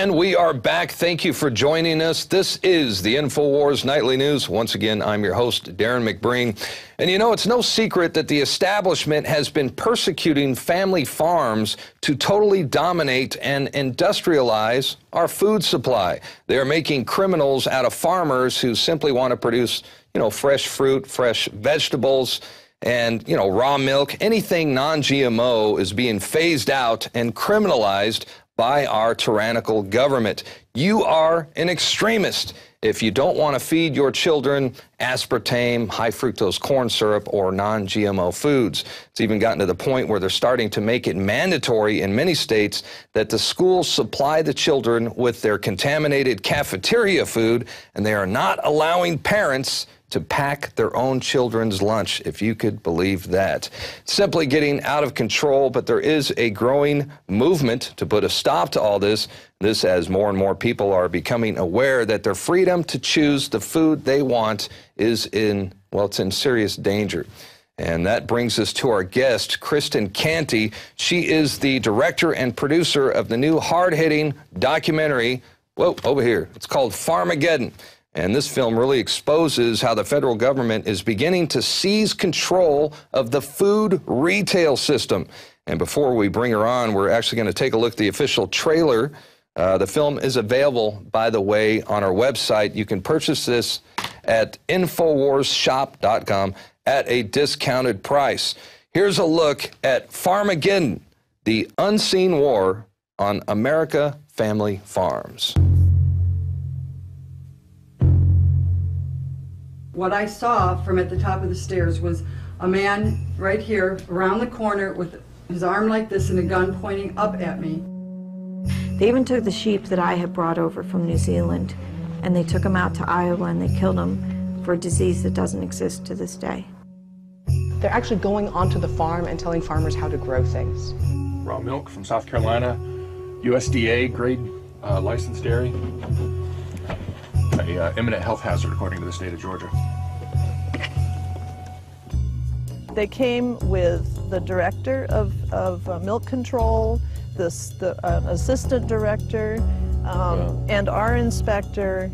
And we are back. Thank you for joining us. This is the InfoWars Nightly News. Once again, I'm your host, Darren McBreen. And you know, it's no secret that the establishment has been persecuting family farms to totally dominate and industrialize our food supply. They are making criminals out of farmers who simply want to produce, fresh fruit, fresh vegetables, and, raw milk. Anything non-GMO is being phased out and criminalized by our tyrannical government. You are an extremist if you don't want to feed your children aspartame, high fructose corn syrup, or non-GMO foods. It's even gotten to the point where they're starting to make it mandatory in many states that the schools supply the children with their contaminated cafeteria food, and they are not allowing parents to pack their own children's lunch, if you could believe that. Simply getting out of control, but there is a growing movement to put a stop to all this. This as more and more people are becoming aware that their freedom to choose the food they want is it's in serious danger. And that brings us to our guest, Kristen Canty. She is the director and producer of the new hard-hitting documentary, over here. It's called Farmageddon. And this film really exposes how the federal government is beginning to seize control of the food retail system. And before we bring her on, we're actually going to take a look at the official trailer. The film is available, by the way, on our website. You can purchase this at InfoWarsShop.com at a discounted price. Here's a look at Farmageddon, the unseen war on America family farms. What I saw from at the top of the stairs was a man right here around the corner with his arm like this and a gun pointing up at me. They even took the sheep that I had brought over from New Zealand and they took them out to Iowa and they killed them for a disease that doesn't exist to this day. They're actually going onto the farm and telling farmers how to grow things. Raw milk from South Carolina, USDA grade licensed dairy. A imminent health hazard according to the state of Georgia. They came with the director of milk control, the assistant director, and our inspector.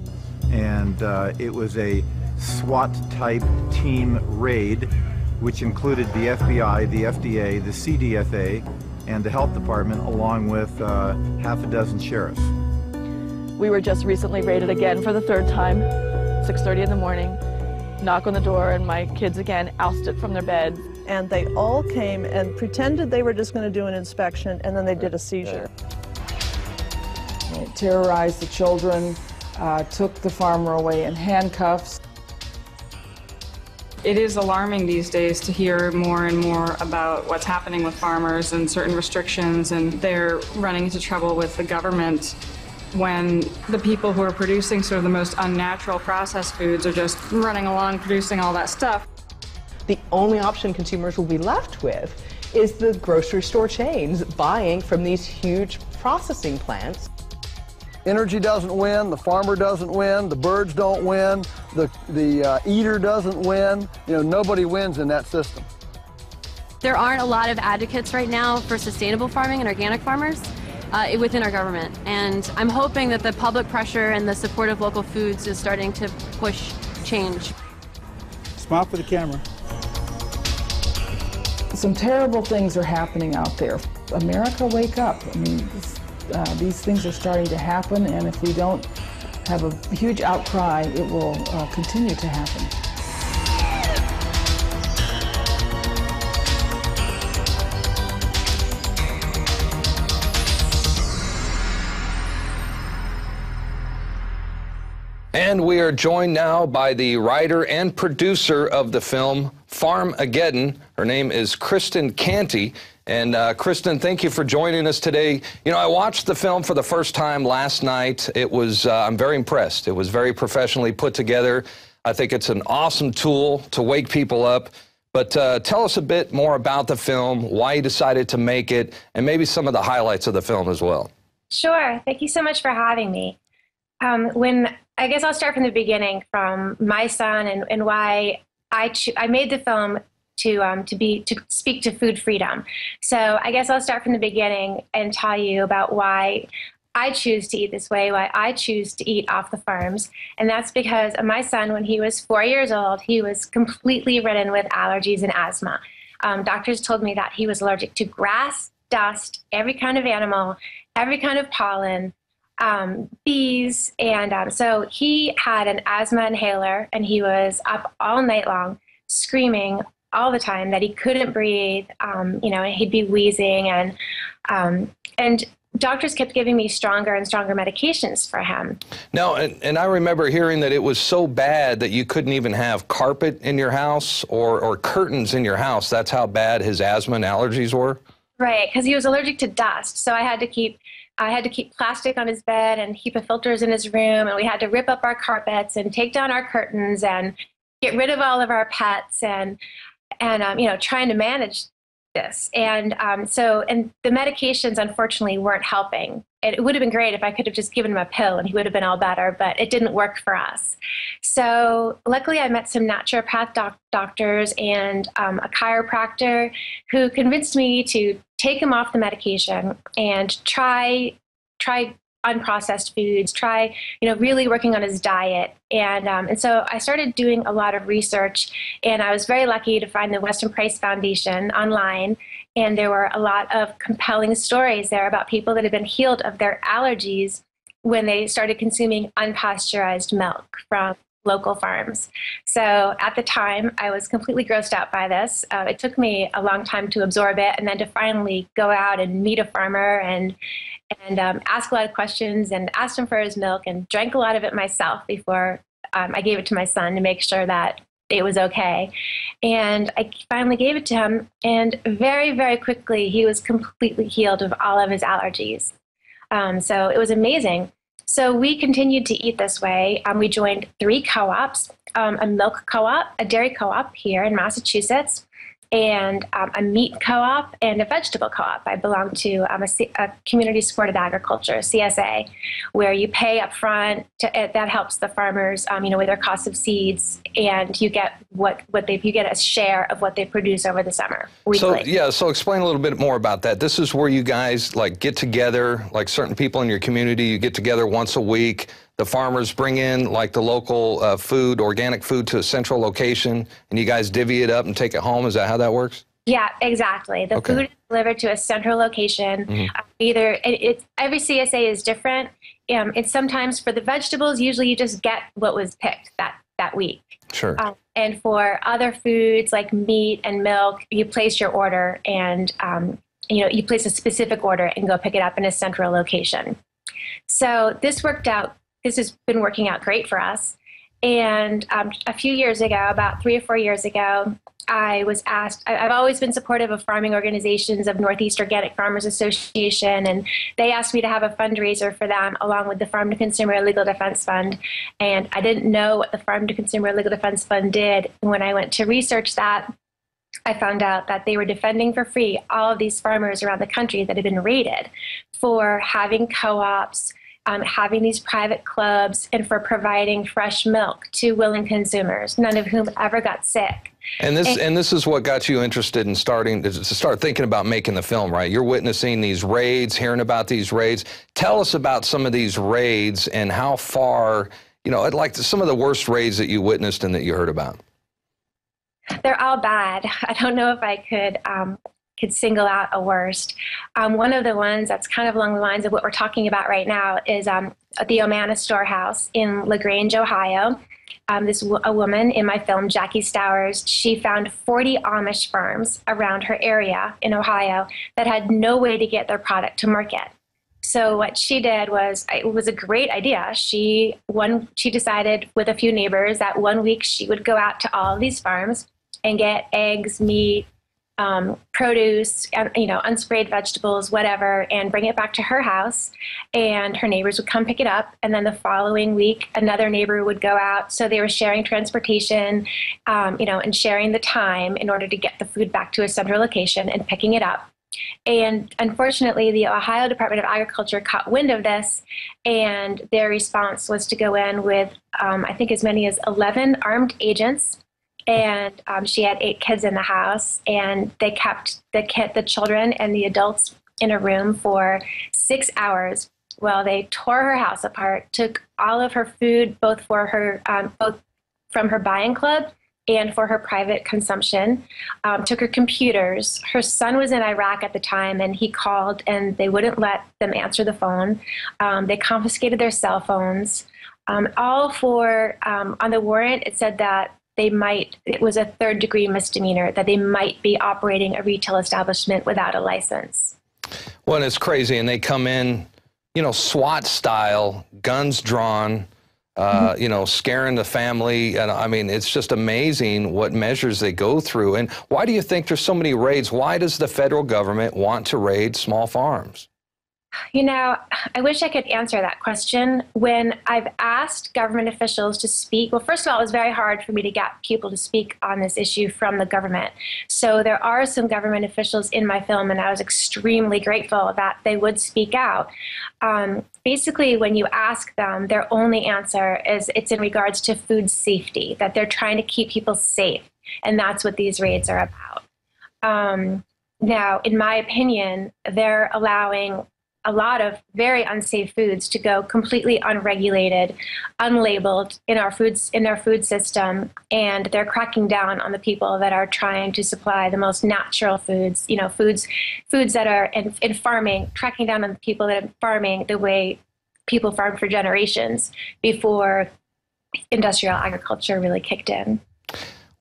And it was a SWAT-type team raid, which included the FBI, the FDA, the CDFA, and the health department, along with half a dozen sheriffs. We were just recently raided again for the third time, 6:30 in the morning. Knock on the door and my kids again ousted from their bed. And they all came and pretended they were just going to do an inspection, and then they did a seizure. They terrorized the children, took the farmer away in handcuffs. It is alarming these days to hear more and more about what's happening with farmers and certain restrictions, and they're running into trouble with the government when the people who are producing sort of the most unnatural processed foods are just running along producing all that stuff. The only option consumers will be left with is the grocery store chains buying from these huge processing plants. Energy doesn't win, the farmer doesn't win, the birds don't win, the eater doesn't win. Nobody wins in that system. There aren't a lot of advocates right now for sustainable farming and organic farmers within our government, and I'm hoping that the public pressure and the support of local foods is starting to push change. Smile for the camera. Some terrible things are happening out there. America, wake up. I mean, these things are starting to happen, and if we don't have a huge outcry, it will continue to happen. And we are joined now by the writer and producer of the film Farmageddon. Her name is Kristen Canty. And Kristen, thank you for joining us today. I watched the film for the first time last night. It was, I'm very impressed. It was very professionally put together. I think it's an awesome tool to wake people up. But tell us a bit more about the film, why you decided to make it, and maybe some of the highlights of the film as well. Sure. Thank you so much for having me. I guess I'll start from the beginning, from my son and why I made the film to speak to food freedom. So I guess I'll start from the beginning and tell you about why I choose to eat this way, why I choose to eat off the farms. And that's because my son, when he was 4 years old, he was completely ridden with allergies and asthma. Doctors told me that he was allergic to grass, dust, every kind of animal, every kind of pollen, bees. And so he had an asthma inhaler, and he was up all night long screaming all the time that he couldn't breathe. He'd be wheezing, and doctors kept giving me stronger and stronger medications for him. No, and I remember hearing that it was so bad that you couldn't even have carpet in your house or curtains in your house. That's how bad his asthma and allergies were? Right, because he was allergic to dust. So I had to keep plastic on his bed and HEPA filters in his room, and we had to rip up our carpets and take down our curtains and get rid of all of our pets and trying to manage this. And the medications, unfortunately, weren't helping. It would have been great if I could have just given him a pill and he would have been all better, but it didn't work for us. So luckily I met some naturopath doctors and a chiropractor who convinced me to take him off the medication and try unprocessed foods, try really working on his diet. And so I started doing a lot of research, and I was very lucky to find the Weston Price Foundation online, and there were a lot of compelling stories there about people that had been healed of their allergies when they started consuming unpasteurized milk from local farms. So at the time, I was completely grossed out by this. It took me a long time to absorb it, and then to finally go out and meet a farmer and ask a lot of questions and asked him for his milk and drank a lot of it myself before I gave it to my son to make sure that it was okay. And I finally gave it to him, and very, very quickly, he was completely healed of all of his allergies. So it was amazing. So we continued to eat this way. We joined 3 co-ops, a milk co-op, a dairy co-op here in Massachusetts, and a meat co-op and a vegetable co-op. I belong to a community-supported agriculture, CSA, where you pay up front. That helps the farmers, with their cost of seeds, and you get you get a share of what they produce over the summer weekly. So explain a little bit more about that. This is where you guys get together, like certain people in your community. You get together once a week. The farmers bring in the local food, organic food, to a central location, and you guys divvy it up and take it home. Is that how that works? Yeah, exactly. The food is delivered to a central location. Mm-hmm. Every CSA is different. It's sometimes for the vegetables, usually you just get what was picked that week. Sure. And for other foods like meat and milk, you place your order, and you place a specific order and go pick it up in a central location. So this worked out. This has been working out great for us. And a few years ago, about 3 or 4 years ago, I was asked, I've always been supportive of farming organizations, of Northeast Organic Farmers Association, and they asked me to have a fundraiser for them along with the Farm to Consumer Legal Defense Fund. And I didn't know what the Farm to Consumer Legal Defense Fund did. When I went to research that, I found out that they were defending for free all of these farmers around the country that had been raided for having co-ops, having these private clubs, and for providing fresh milk to willing consumers, none of whom ever got sick. And this is what got you interested in starting to start thinking about making the film, right? You're witnessing these raids, hearing about these raids. Tell us about some of these raids and how far, some of the worst raids that you witnessed and that you heard about. They're all bad. I don't know if I could single out a worst. One of the ones that's kind of along the lines of what we're talking about right now is the Omana Storehouse in LaGrange, Ohio. A woman in my film, Jackie Stowers, she found 40 Amish farms around her area in Ohio that had no way to get their product to market. So what she did was, it was a great idea. She decided with a few neighbors that one week she would go out to all of these farms and get eggs, meat, produce, unsprayed vegetables, whatever, and bring it back to her house, and her neighbors would come pick it up. And then the following week, another neighbor would go out. So they were sharing transportation, and sharing the time in order to get the food back to a central location and picking it up. And unfortunately, the Ohio Department of Agriculture caught wind of this, and their response was to go in with, I think, as many as 11 armed agents. And she had 8 kids in the house, and they kept the children and the adults in a room for 6 hours Well, they tore her house apart, took all of her food, both for her, both from her buying club and for her private consumption, took her computers. Her son was in Iraq at the time, and he called, and they wouldn't let them answer the phone. They confiscated their cell phones, all for, on the warrant, it said that it was a third-degree misdemeanor, that they might be operating a retail establishment without a license. Well, it's crazy, and they come in, you know, SWAT style, guns drawn, you know, scaring the family. And I mean, it's just amazing what measures they go through. And why do you think there's so many raids? Why does the federal government want to raid small farms? You know, I wish I could answer that question. When I've asked government officials to speak, well, first of all, it was very hard for me to get people to speak on this issue from the government. So there are some government officials in my film, and I was extremely grateful that they would speak out. Basically, when you ask them, their only answer is it's in regards to food safety, that they're trying to keep people safe, and that's what these raids are about. Now, in my opinion, they're allowing a lot of very unsafe foods to go completely unregulated, unlabeled in our food system, and they're cracking down on the people that are trying to supply the most natural foods, you know, foods that are in farming, cracking down on the people that are farming the way people farmed for generations before industrial agriculture really kicked in.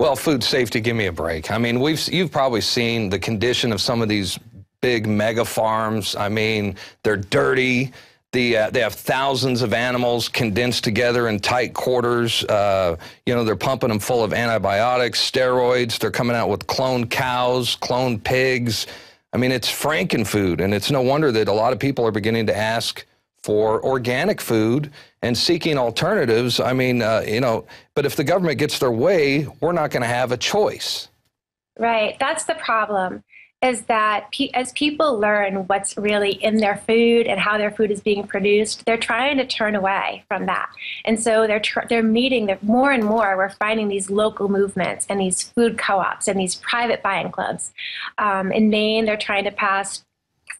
Well, food safety, give me a break. I mean, you've probably seen the condition of some of these big mega farms. I mean, they're dirty. They have thousands of animals condensed together in tight quarters. You know, they're pumping them full of antibiotics, steroids. They're coming out with cloned cows, cloned pigs. I mean, it's frankenfood, and it's no wonder that a lot of people are beginning to ask for organic food and seeking alternatives. I mean, you know, but if the government gets their way, we're not going to have a choice. Right. That's the problem. Is that as people learn what's really in their food and how their food is being produced, they're trying to turn away from that. And so they're meeting more and more. We're finding these local movements and these food co-ops and these private buying clubs. In Maine, they're trying to pass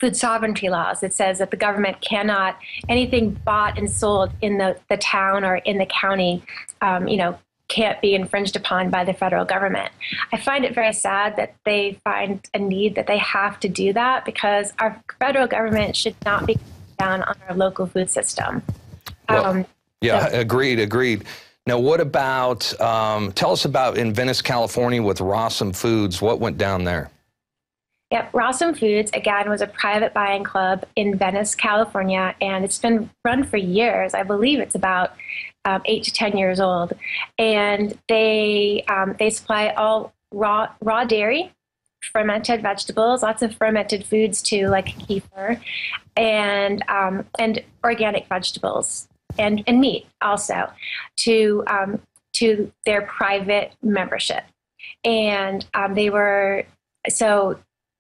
food sovereignty laws that says that the government cannot, anything bought and sold in the town or in the county, you know, can't be infringed upon by the federal government. I find it very sad that they find a need that they have to do that, because our federal government should not be down on our local food system. Well, yeah, agreed. Now, what about, tell us about in Venice, California with Rossum Foods. What went down there? Yep, Rossum Foods, again, was a private buying club in Venice, California, and it's been run for years. I believe it's about 8 to 10 years old, and they supply all raw dairy, fermented vegetables, lots of fermented foods too, like kefir, and organic vegetables and meat also to their private membership, and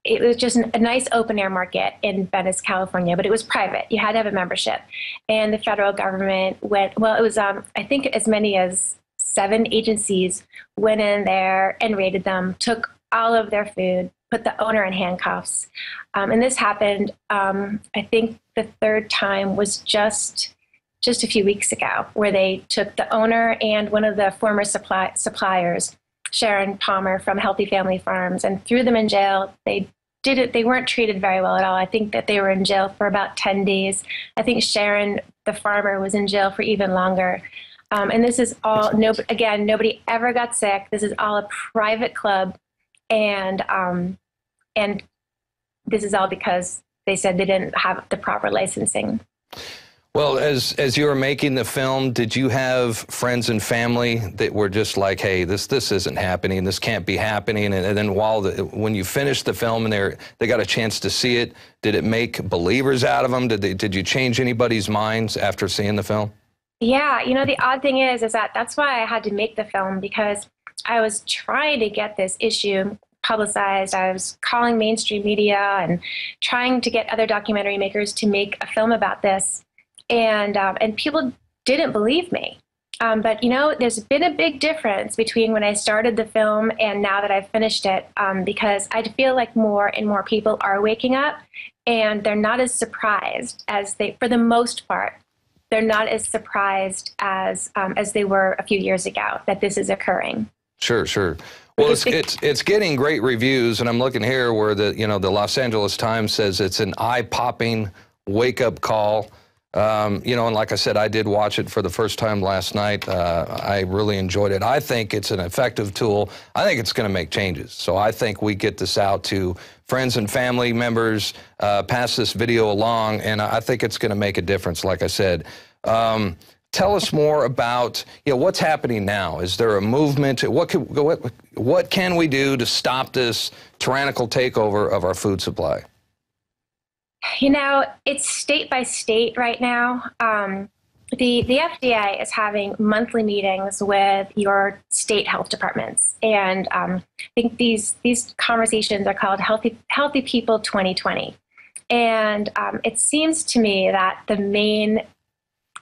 it was just a nice open-air market in Venice, California, but it was private. You had to have a membership. And the federal government went, well, it was, I think as many as 7 agencies went in there and raided them, took all of their food, put the owner in handcuffs. And this happened, I think the third time was just a few weeks ago, where they took the owner and one of the former suppliers, Sharon Palmer from Healthy Family Farms, and threw them in jail. They weren't treated very well at all. I think that they were in jail for about 10 days. I think Sharon, the farmer, was in jail for even longer. And this is all, again, nobody ever got sick. This is all a private club. And this is all because they said they didn't have the proper licensing. Well, as you were making the film, did you have friends and family that were just like, hey, this isn't happening, this can't be happening? And then when you finished the film and they got a chance to see it, did it make believers out of them? Did you change anybody's minds after seeing the film? Yeah, you know, the odd thing is that that's why I had to make the film, because I was trying to get this issue publicized. I was calling mainstream media and trying to get other documentary makers to make a film about this. And people didn't believe me. But, you know, there's been a big difference between when I started the film and now that I've finished it, because I feel like more and more people are waking up and they're not as surprised as they, for the most part, they're not as surprised as they were a few years ago that this is occurring. Sure, sure. Well, it's getting great reviews, and I'm looking here where the Los Angeles Times says it's an eye-popping wake-up call. And like I said, I did watch it for the first time last night. I really enjoyed it. I think it's an effective tool. I think it's going to make changes. So I think we get this out to friends and family members, pass this video along, and I think it's going to make a difference, like I said. Tell us more about what's happening now. Is there a movement? What can we do to stop this tyrannical takeover of our food supply? It's state by state right now. The FDA is having monthly meetings with your state health departments, and I think these conversations are called Healthy People 2020. And it seems to me that the main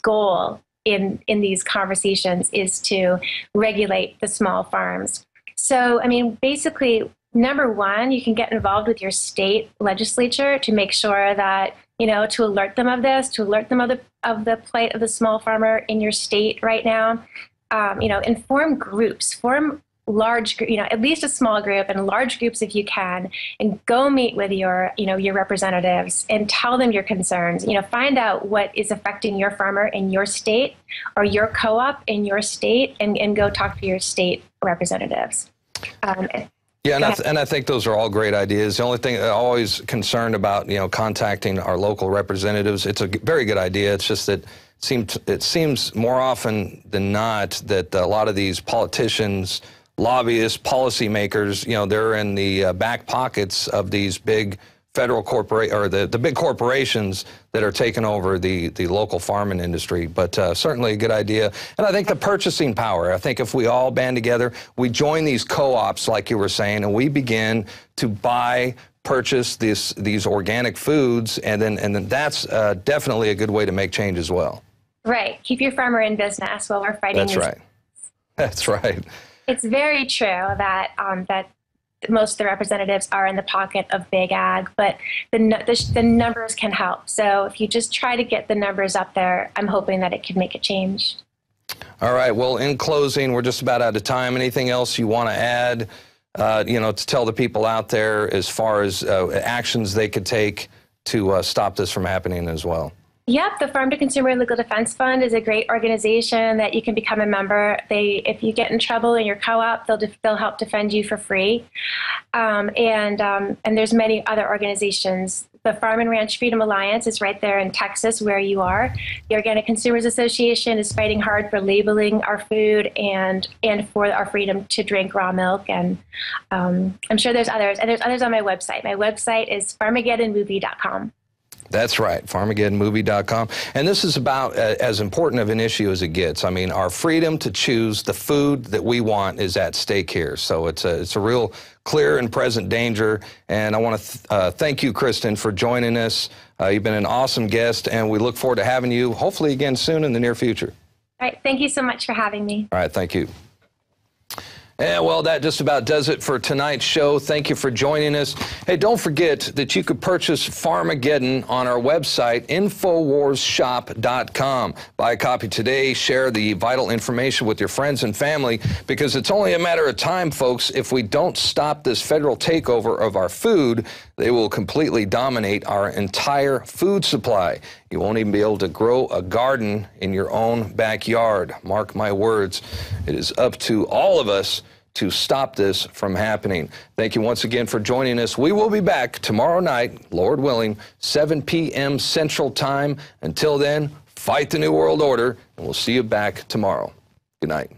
goal in these conversations is to regulate the small farms. So, basically, number one, you can get involved with your state legislature to make sure that, to alert them of this, to alert them of the plight of the small farmer in your state right now. Inform groups, form large, at least a small group and large groups if you can, and go meet with your representatives and tell them your concerns. Find out what is affecting your farmer in your state or your co-op in your state, and go talk to your state representatives. Yeah, and I think those are all great ideas. The only thing I'm always concerned about, contacting our local representatives, it's a very good idea. It's just that it seems more often than not that a lot of these politicians, lobbyists, policymakers, they're in the back pockets of these big federal the big corporations that are taking over the local farming industry. But certainly a good idea. And I think the purchasing power, I think if we all band together, we join these co-ops, like you were saying, and we begin to purchase these organic foods, and then that's definitely a good way to make change as well. Right. Keep your farmer in business while we're fighting. That's right. That's right. It's very true that that most of the representatives are in the pocket of big ag, but the numbers can help. So if you just try to get the numbers up there, I'm hoping that it can make a change. All right. Well, in closing, we're just about out of time. Anything else you want to add, to tell the people out there as far as actions they could take to stop this from happening as well? Yep, the Farm to Consumer Legal Defense Fund is a great organization that you can become a member. If you get in trouble in your co-op, they'll help defend you for free. And there's many other organizations. The Farm and Ranch Freedom Alliance is right there in Texas, where you are. The Organic Consumers Association is fighting hard for labeling our food and for our freedom to drink raw milk. And I'm sure there's others. And there's others on my website. My website is farmageddonmovie.com. That's right, farmageddonmovie.com. And this is about as important of an issue as it gets. Our freedom to choose the food that we want is at stake here. So it's a real clear and present danger. And I want to thank you, Kristen, for joining us. You've been an awesome guest, and we look forward to having you hopefully again soon in the near future. All right, thank you so much for having me. All right, thank you. And well, that just about does it for tonight's show. Thank you for joining us. Hey, don't forget that you could purchase Farmageddon on our website, InfoWarsShop.com. Buy a copy today, share the vital information with your friends and family, because it's only a matter of time, folks. If we don't stop this federal takeover of our food, they will completely dominate our entire food supply. You won't even be able to grow a garden in your own backyard. Mark my words. It is up to all of us to stop this from happening. Thank you once again for joining us. We will be back tomorrow night, Lord willing, 7 p.m. Central Time. Until then, fight the New World Order, and we'll see you back tomorrow. Good night.